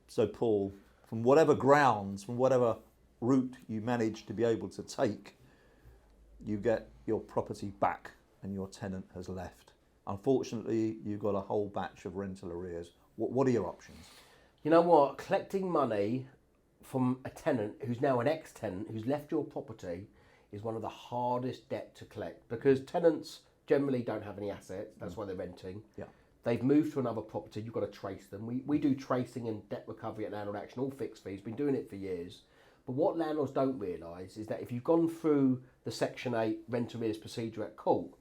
So Paul, from whatever grounds, from whatever route you manage to be able to take, you get your property back and your tenant has left. Unfortunately, you've got a whole batch of rental arrears. What are your options? You know what? Collecting money from a tenant who's now an ex-tenant who's left your property is one of the hardest debt to collect, because tenants generally don't have any assets. That's why they're renting. Yeah. They've moved to another property. You've got to trace them. We do tracing and debt recovery at Landlord Action, all fixed fees. Been doing it for years. But what landlords don't realise is that if you've gone through the Section 8 rent arrears procedure at court,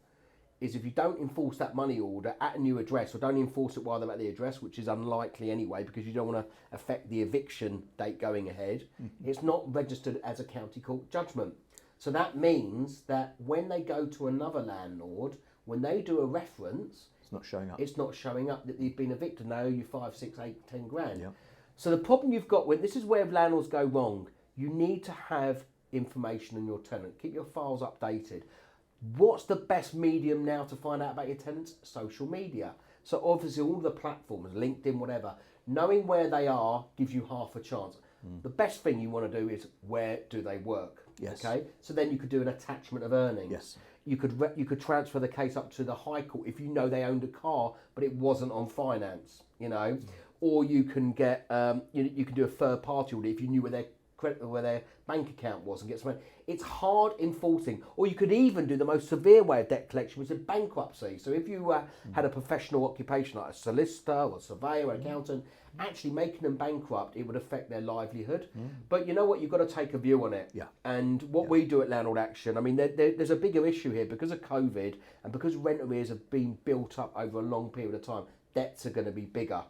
is if you don't enforce that money order at a new address, or don't enforce it while they're at the address, which is unlikely anyway because you don't want to affect the eviction date going ahead, it's not registered as a county court judgment. So that means that when they go to another landlord, when they do a reference, It's not showing up. it's not showing up that you've been evicted. They owe you 5, 6, 8, 10 grand. Yeah. So the problem you've got with this is where landlords go wrong. You need to have information on your tenant. Keep your files updated. What's the best medium now to find out about your tenants? Social media. So obviously all the platforms, LinkedIn, whatever, knowing where they are gives you half a chance. The best thing you want to do is, where do they work? Yes. Okay. So then you could do an attachment of earnings. Yes. You could transfer the case up to the High Court if you know they owned a car but it wasn't on finance, you know, or you can get you can do a third party audit if you knew where their bank account was and get some. It's hard enforcing. Or you could even do the most severe way of debt collection, which is bankruptcy. So if you had a professional occupation like a solicitor or surveyor or accountant, actually making them bankrupt, it would affect their livelihood. But you know what? You've got to take a view on it. Yeah. And what we do at Landlord Action, I mean, there's a bigger issue here because of COVID and because rent arrears have been built up over a long period of time. Debts are going to be bigger.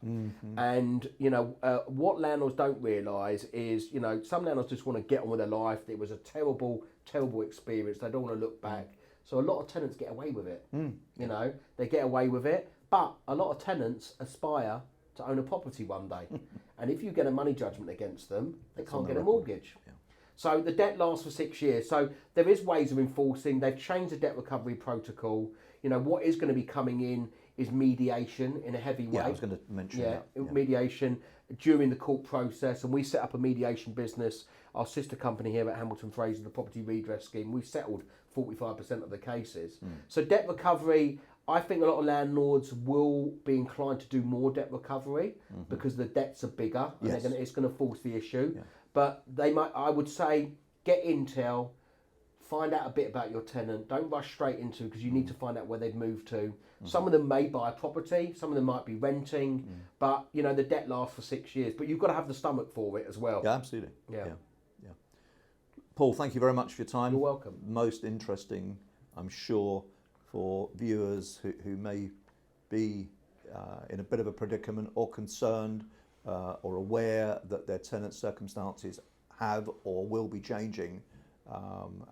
And, you know, what landlords don't realise is, you know, some landlords just want to get on with their life. It was a terrible, terrible experience. They don't want to look back. So a lot of tenants get away with it. You know, they get away with it. But a lot of tenants aspire to own a property one day. And if you get a money judgment against them, they can't get a mortgage. Yeah. So the debt lasts for 6 years. So there is ways of enforcing. They've changed the debt recovery protocol. You know, what is going to be coming in is mediation in a heavy way. Yeah, I was going to mention that. Yeah. Mediation during the court process. And we set up a mediation business. Our sister company here at Hamilton Fraser, the Property Redress Scheme, we settled 45% of the cases. So debt recovery, I think a lot of landlords will be inclined to do more debt recovery because the debts are bigger and it's going to force the issue. Yeah. But they might, I would say, get intel, find out a bit about your tenant. Don't rush straight into it because you need to find out where they've moved to. Some of them may buy a property, some of them might be renting, but you know the debt lasts for 6 years. But you've got to have the stomach for it as well. Yeah, absolutely. Yeah. Paul, thank you very much for your time. You're welcome. Most interesting, I'm sure, for viewers who may be in a bit of a predicament or concerned or aware that their tenant circumstances have or will be changing,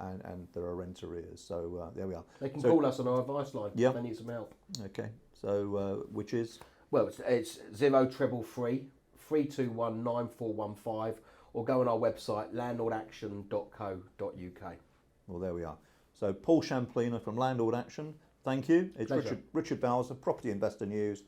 and there are rent arrears. So there we are. They can call us on our advice line if they need some help. Okay. So which is? Well, it's 0333 321 9415, or go on our website landlordaction.co.uk. Well, there we are. So Paul Shamplina from Landlord Action. Thank you. It's Pleasure. Richard Bowser, Property Investor News.